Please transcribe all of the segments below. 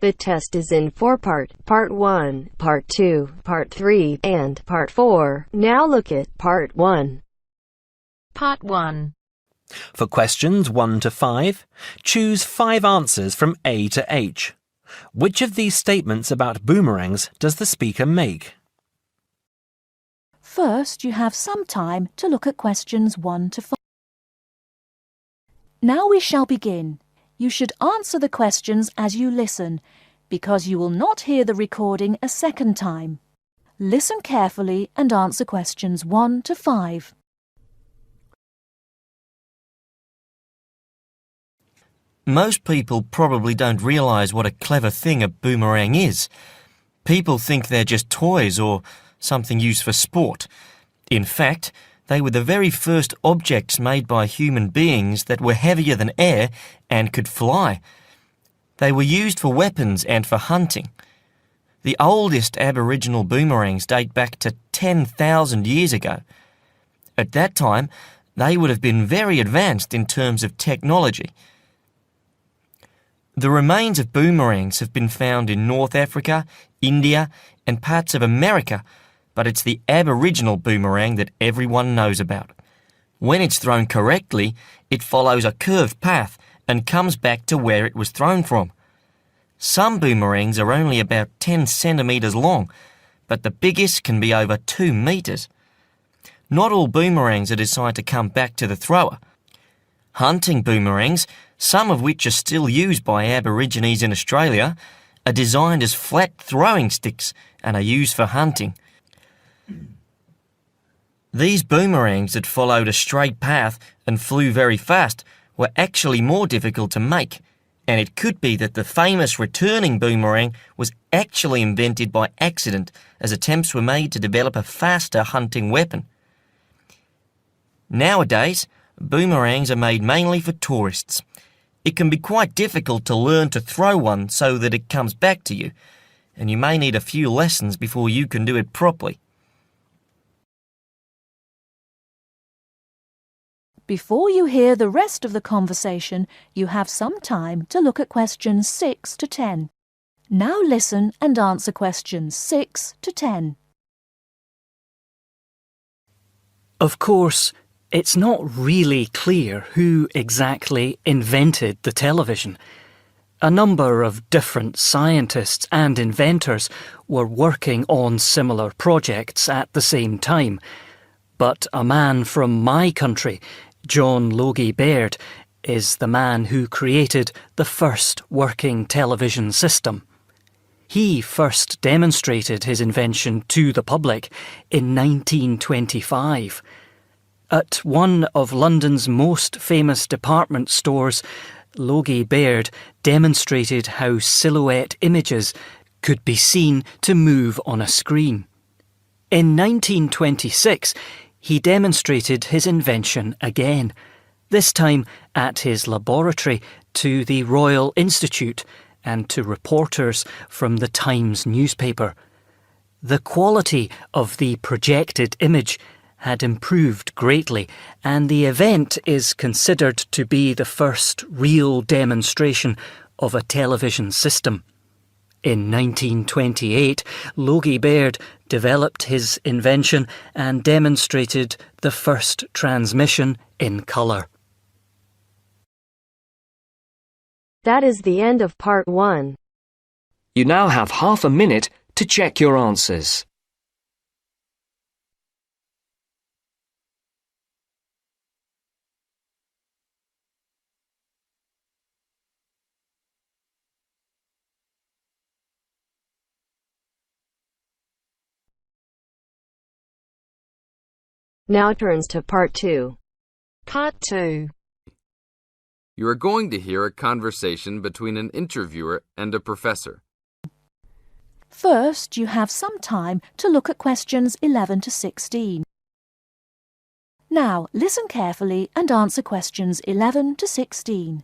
The test is in 4 parts: Part 1, Part 2, Part 3, and Part 4. Now look at Part 1. Part 1. For questions 1 to 5, choose 5 answers from A to H. Which of these statements about boomerangs does the speaker make? First, you have some time to look at questions 1 to 5. Now we shall begin. You should answer the questions as you listen, because you will not hear the recording a second time. Listen carefully and answer questions 1 to 5. Most people probably don't realise what a clever thing a boomerang is. People think they're just toys or something used for sport. In fact, they were the very first objects made by human beings that were heavier than air and could fly. They were used for weapons and for hunting. The oldest Aboriginal boomerangs date back to 10,000 years ago. At that time, they would have been very advanced in terms of technology. The remains of boomerangs have been found in North Africa, India, and parts of America, but it's the Aboriginal boomerang that everyone knows about. When it's thrown correctly, it follows a curved path and comes back to where it was thrown from. Some boomerangs are only about 10 centimetres long, but the biggest can be over 2 metres. Not all boomerangs are designed to come back to the thrower. Hunting boomerangs, some of which are still used by Aborigines in Australia, are designed as flat throwing sticks and are used for hunting. These boomerangs that followed a straight path and flew very fast were actually more difficult to make, and it could be that the famous returning boomerang was actually invented by accident as attempts were made to develop a faster hunting weapon. Nowadays, boomerangs are made mainly for tourists. It can be quite difficult to learn to throw one so that it comes back to you, and you may need a few lessons before you can do it properly. Before you hear the rest of the conversation, you have some time to look at questions 6 to 10. Now listen and answer questions 6 to 10. Of course, it's not really clear who exactly invented the television. A number of different scientists and inventors were working on similar projects at the same time, but a man from my country, John Logie Baird, is the man who created the first working television system. He first demonstrated his invention to the public in 1925. At one of London's most famous department stores, Logie Baird demonstrated how silhouette images could be seen to move on a screen. In 1926, he demonstrated his invention again, this time at his laboratory to the Royal Institute and to reporters from the Times newspaper. The quality of the projected image had improved greatly, and the event is considered to be the first real demonstration of a television system. In 1928, Logie Baird developed his invention and demonstrated the first transmission in colour. That is the end of Part 1. You now have half a minute to check your answers. Now turns to Part 2. Part 2. You are going to hear a conversation between an interviewer and a professor. First, you have some time to look at questions 11 to 16. Now, listen carefully and answer questions 11 to 16.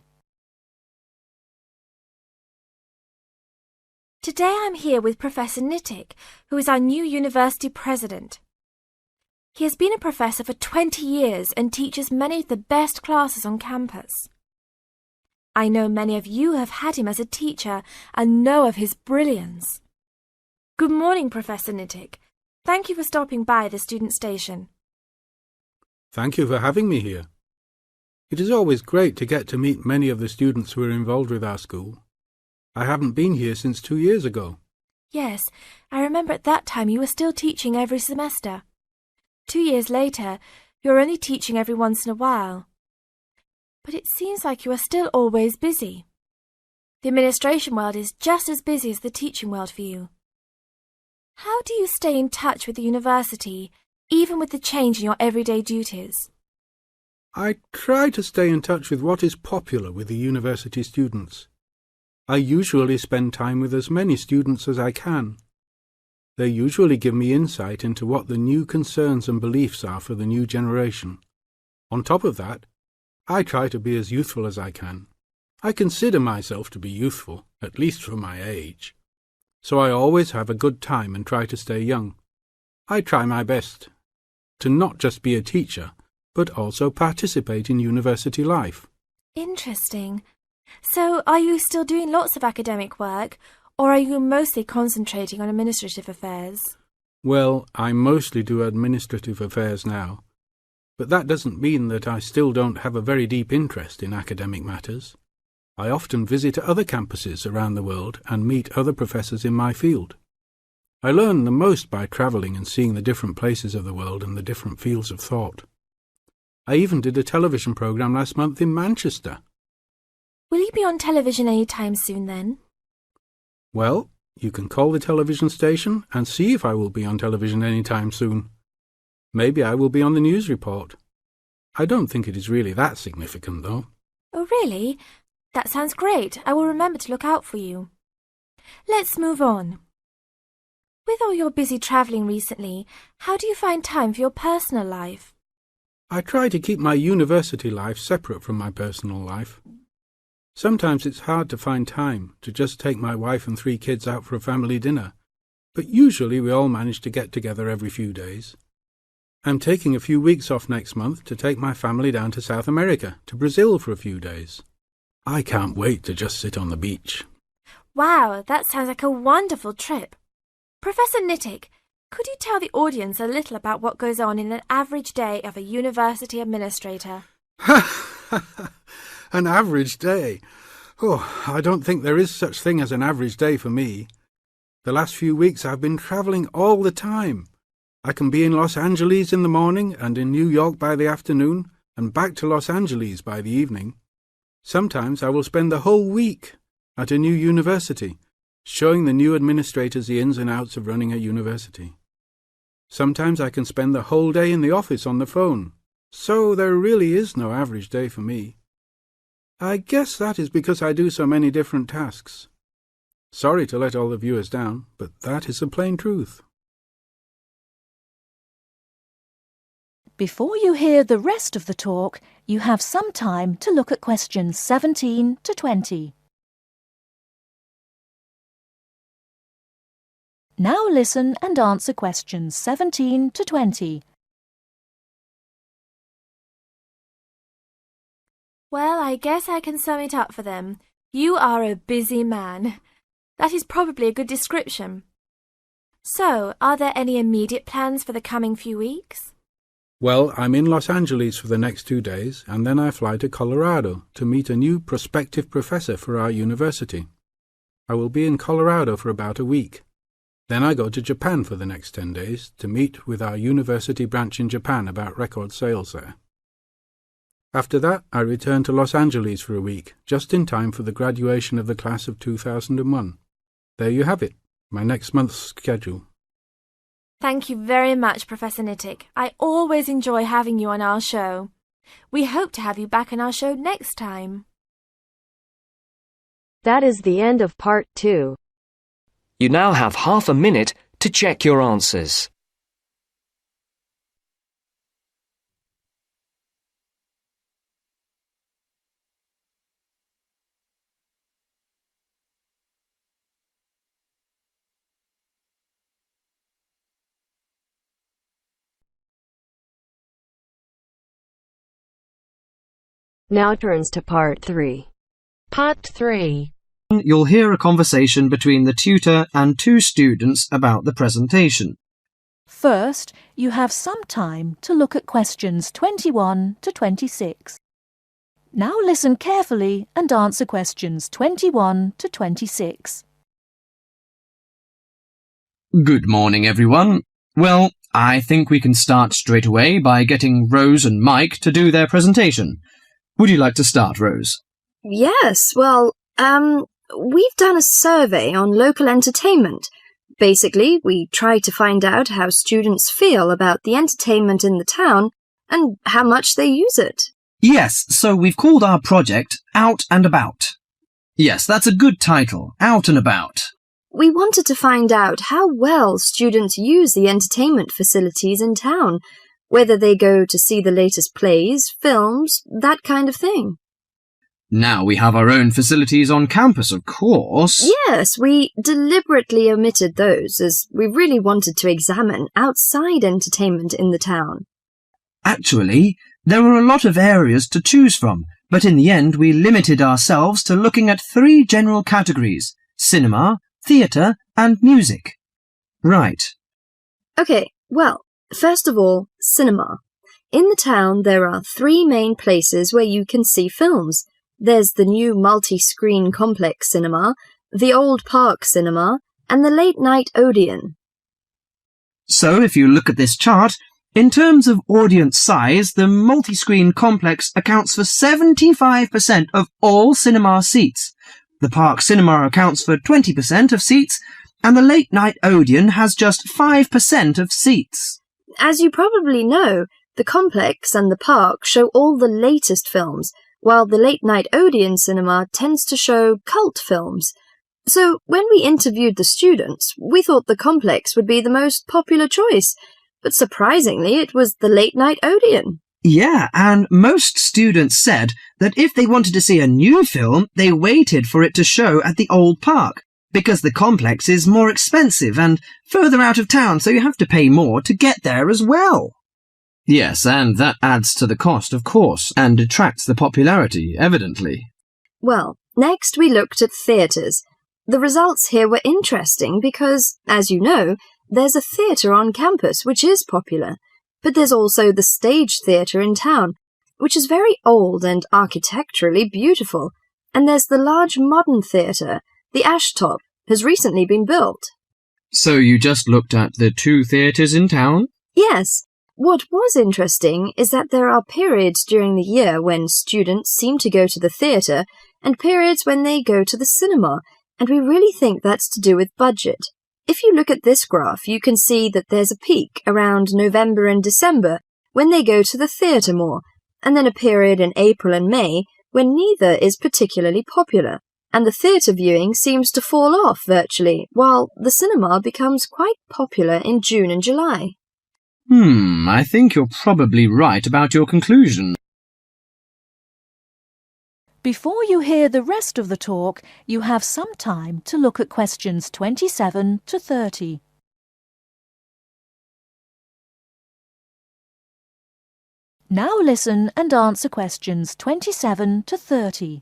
Today I'm here with Professor Nittick, who is our new university president. He has been a professor for 20 years and teaches many of the best classes on campus. I know many of you have had him as a teacher and know of his brilliance. Good morning, Professor Nittick. Thank you for stopping by the student station. Thank you for having me here. It is always great to get to meet many of the students who are involved with our school. I haven't been here since 2 years ago. Yes, I remember at that time you were still teaching every semester. 2 years later, you're only teaching every once in a while. But it seems like you are still always busy. The administration world is just as busy as the teaching world for you. How do you stay in touch with the university, even with the change in your everyday duties? I try to stay in touch with what is popular with the university students. I usually spend time with as many students as I can. They usually give me insight into what the new concerns and beliefs are for the new generation. On top of that, I try to be as youthful as I can. I consider myself to be youthful, at least for my age. So I always have a good time and try to stay young. I try my best to not just be a teacher, but also participate in university life. Interesting. So, are you still doing lots of academic work, or are you mostly concentrating on administrative affairs? Well, I mostly do administrative affairs now, but that doesn't mean that I still don't have a very deep interest in academic matters. I often visit other campuses around the world and meet other professors in my field. I learn the most by travelling and seeing the different places of the world and the different fields of thought. I even did a television programme last month in Manchester. Will you be on television any time soon then? Well, you can call the television station and see if I will be on television any time soon. Maybe I will be on the news report. I don't think it is really that significant, though. Oh, really? That sounds great. I will remember to look out for you. Let's move on. With all your busy travelling recently, how do you find time for your personal life? I try to keep my university life separate from my personal life. Sometimes it's hard to find time to just take my wife and 3 kids out for a family dinner, but usually we all manage to get together every few days. I'm taking a few weeks off next month to take my family down to South America, to Brazil for a few days. I can't wait to just sit on the beach. Wow, that sounds like a wonderful trip. Professor Nittick, could you tell the audience a little about what goes on in an average day of a university administrator? An average day? Oh, I don't think there is such thing as an average day for me. The last few weeks I've been travelling all the time. I can be in Los Angeles in the morning and in New York by the afternoon and back to Los Angeles by the evening. Sometimes I will spend the whole week at a new university, showing the new administrators the ins and outs of running a university. Sometimes I can spend the whole day in the office on the phone, so there really is no average day for me. I guess that is because I do so many different tasks. Sorry to let all the viewers down, but that is the plain truth. Before you hear the rest of the talk, you have some time to look at questions 17 to 20. Now listen and answer questions 17 to 20. Well, I guess I can sum it up for them. You are a busy man. That is probably a good description. So, are there any immediate plans for the coming few weeks? Well, I'm in Los Angeles for the next 2 days, and then I fly to Colorado to meet a new prospective professor for our university. I will be in Colorado for about a week. Then I go to Japan for the next 10 days to meet with our university branch in Japan about record sales there. After that, I return to Los Angeles for a week, just in time for the graduation of the class of 2001. There you have it, my next month's schedule. Thank you very much, Professor Nittick. I always enjoy having you on our show. We hope to have you back on our show next time. That is the end of part 2. You now have half a minute to check your answers. Now turns to part 3. Part 3. You'll hear a conversation between the tutor and two students about the presentation. First, you have some time to look at questions 21 to 26. Now listen carefully and answer questions 21 to 26. Good morning, everyone. Well, I think we can start straight away by getting Rose and Mike to do their presentation. Would you like to start, Rose? Yes, well, we've done a survey on local entertainment. Basically, we try to find out how students feel about the entertainment in the town and how much they use it. Yes, so we've called our project Out and About. Yes, that's a good title, Out and About. We wanted to find out how well students use the entertainment facilities in town, whether they go to see the latest plays, films, that kind of thing. Now we have our own facilities on campus, of course. Yes, we deliberately omitted those, as we really wanted to examine outside entertainment in the town. Actually, there were a lot of areas to choose from, but in the end we limited ourselves to looking at 3 general categories: cinema, theatre and music. Right. Okay, well, first of all, cinema. In the town there are 3 main places where you can see films. There's the new multi-screen complex cinema, the Old Park Cinema, and the Late Night Odeon. So if you look at this chart, in terms of audience size, the multi-screen complex accounts for 75% of all cinema seats. The Park Cinema accounts for 20% of seats, and the Late Night Odeon has just 5% of seats. As you probably know, the complex and the park show all the latest films, while the Late Night Odeon cinema tends to show cult films. So when we interviewed the students, we thought the complex would be the most popular choice, but surprisingly it was the Late Night Odeon. Yeah, and most students said that if they wanted to see a new film, they waited for it to show at the old park, because the complex is more expensive and further out of town, so you have to pay more to get there as well. Yes, and that adds to the cost, of course, and detracts the popularity, evidently. Well, next we looked at theatres. The results here were interesting because, as you know, there's a theatre on campus which is popular, but there's also the Stage Theatre in town, which is very old and architecturally beautiful, and there's the large modern theatre, the Ashtop, has recently been built. So you just looked at the 2 theatres in town? Yes. What was interesting is that there are periods during the year when students seem to go to the theatre and periods when they go to the cinema, and we really think that's to do with budget. If you look at this graph, you can see that there's a peak around November and December when they go to the theatre more, and then a period in April and May when neither is particularly popular, and the theatre viewing seems to fall off virtually, while the cinema becomes quite popular in June and July. I think you're probably right about your conclusion. Before you hear the rest of the talk, you have some time to look at questions 27 to 30. Now listen and answer questions 27 to 30.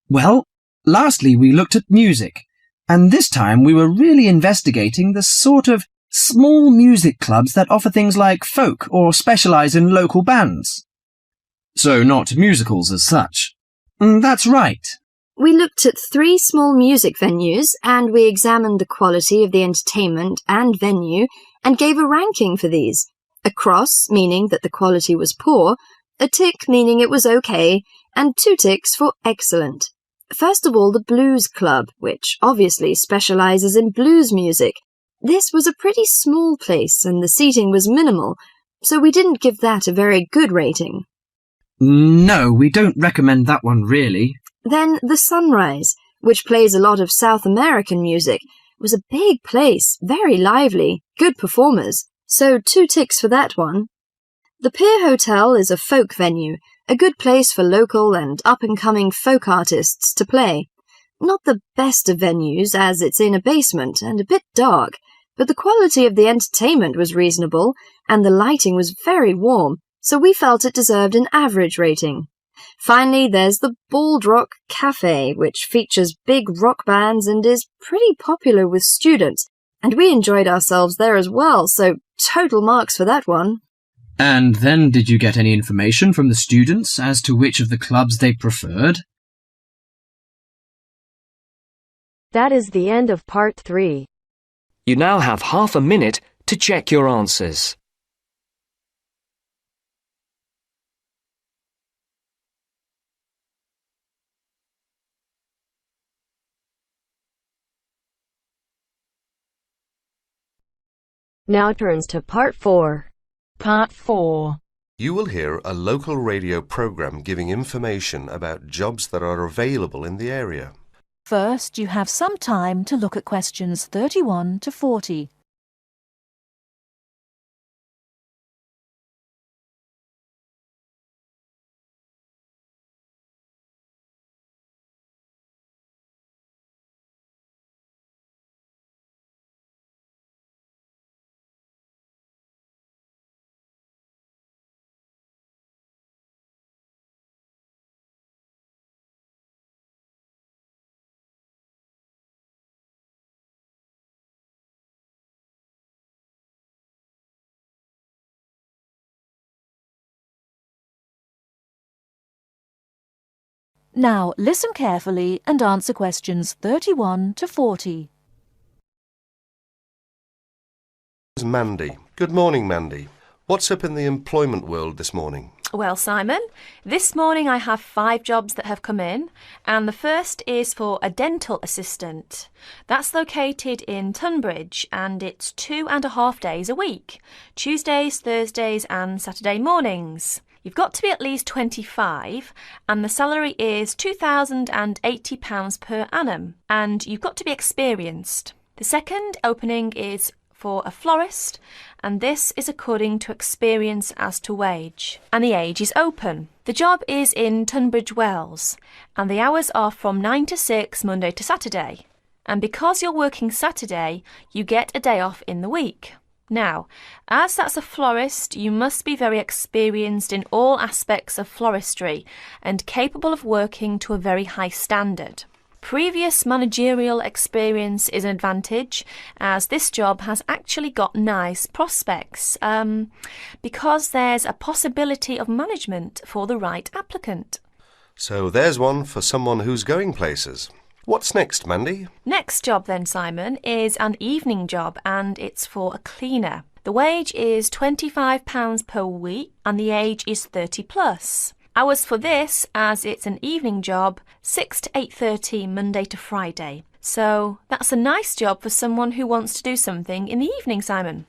Well, lastly we looked at music, and this time we were really investigating the sort of small music clubs that offer things like folk or specialise in local bands. So not musicals as such. That's right. We looked at 3 small music venues and we examined the quality of the entertainment and venue and gave a ranking for these. A cross, meaning that the quality was poor, a tick, meaning it was okay, and 2 ticks for excellent. First of all, the Blues Club, which obviously specialises in blues music. This was a pretty small place and the seating was minimal, so we didn't give that a very good rating. No, we don't recommend that one really. Then the Sunrise, which plays a lot of South American music, was a big place, very lively, good performers, so 2 ticks for that one. The Pier Hotel is a folk venue, a good place for local and up-and-coming folk artists to play. Not the best of venues, as it's in a basement and a bit dark, but the quality of the entertainment was reasonable, and the lighting was very warm, so we felt it deserved an average rating. Finally, there's the Bald Rock Cafe, which features big rock bands and is pretty popular with students. And we enjoyed ourselves there as well, so total marks for that one. And then did you get any information from the students as to which of the clubs they preferred? That is the end of part 3. You now have half a minute to check your answers. Now turns to part 4. Part 4. You will hear a local radio program giving information about jobs that are available in the area. First, you have some time to look at questions 31 to 40. Now, listen carefully and answer questions 31 to 40. Mandy. Good morning, Mandy. What's up in the employment world this morning? Well, Simon, this morning I have 5 jobs that have come in, and the first is for a dental assistant. That's located in Tunbridge, and it's 2.5 days a week, Tuesdays, Thursdays and Saturday mornings. You've got to be at least 25, and the salary is £2,080 per annum, and you've got to be experienced. The second opening is for a florist, and this is according to experience as to wage, and the age is open. The job is in Tunbridge Wells, and the hours are from 9 to 6 Monday to Saturday, and because you're working Saturday, you get a day off in the week. Now, as that's a florist, you must be very experienced in all aspects of floristry and capable of working to a very high standard. Previous managerial experience is an advantage, as this job has actually got nice prospects, because there's a possibility of management for the right applicant. So there's one for someone who's going places. What's next, Mandy? Next job then, Simon, is an evening job, and it's for a cleaner. The wage is £25 per week and the age is 30 plus. Hours for this, as it's an evening job, 6 to 8:30 Monday to Friday. So that's a nice job for someone who wants to do something in the evening, Simon.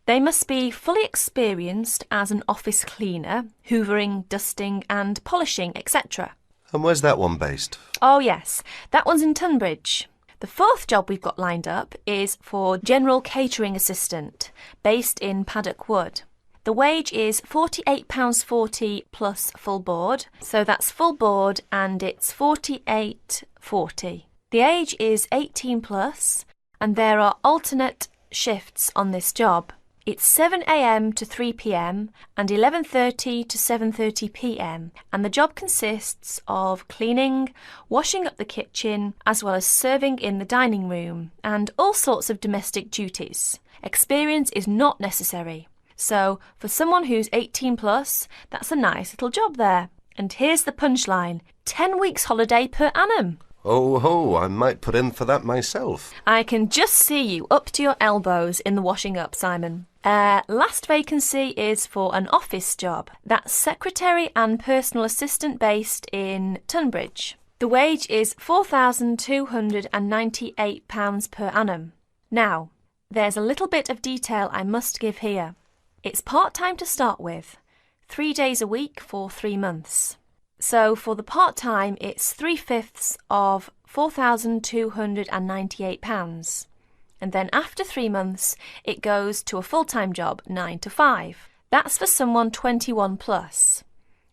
They must be fully experienced as an office cleaner, hoovering, dusting and polishing, etc. And where's that one based? Oh yes, that one's in Tunbridge. The fourth job we've got lined up is for general catering assistant, based in Paddock Wood. The wage is £48.40 plus full board, so that's full board and it's £48.40. The age is 18 plus, and there are alternate shifts on this job. It's 7 a.m. to 3 p.m. and 11:30 to 7:30 p.m. and the job consists of cleaning, washing up the kitchen, as well as serving in the dining room and all sorts of domestic duties. Experience is not necessary. So, for someone who's 18 plus, that's a nice little job there. And here's the punchline: 10 weeks holiday per annum. Oh ho, I might put in for that myself. I can just see you up to your elbows in the washing up, Simon. Last vacancy is for an office job. That's secretary and personal assistant based in Tunbridge. The wage is £4,298 per annum. Now, there's a little bit of detail I must give here. It's part-time to start with, 3 days a week for 3 months. So for the part-time, it's 3/5 of £4,298. And then after 3 months, it goes to a full-time job, 9 to 5. That's for someone 21 plus.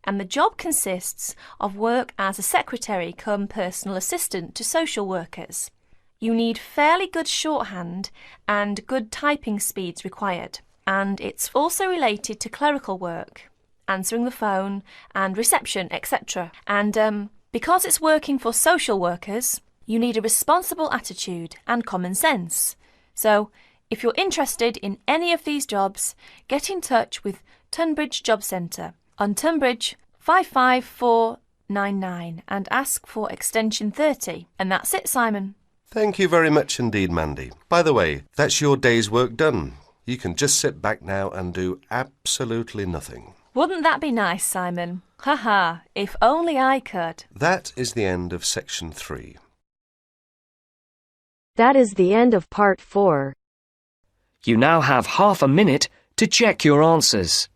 And the job consists of work as a secretary cum personal assistant to social workers. You need fairly good shorthand and good typing speeds required. And it's also related to clerical work. answering the phone, and reception, etc. And because it's working for social workers, you need a responsible attitude and common sense. So, if you're interested in any of these jobs, get in touch with Tunbridge Job Centre on Tunbridge 55499 and ask for extension 30. And that's it, Simon. Thank you very much indeed, Mandy. By the way, that's your day's work done. You can just sit back now and do absolutely nothing. Wouldn't that be nice, Simon? Haha, if only I could. That is the end of section 3. That is the end of part 4. You now have half a minute to check your answers.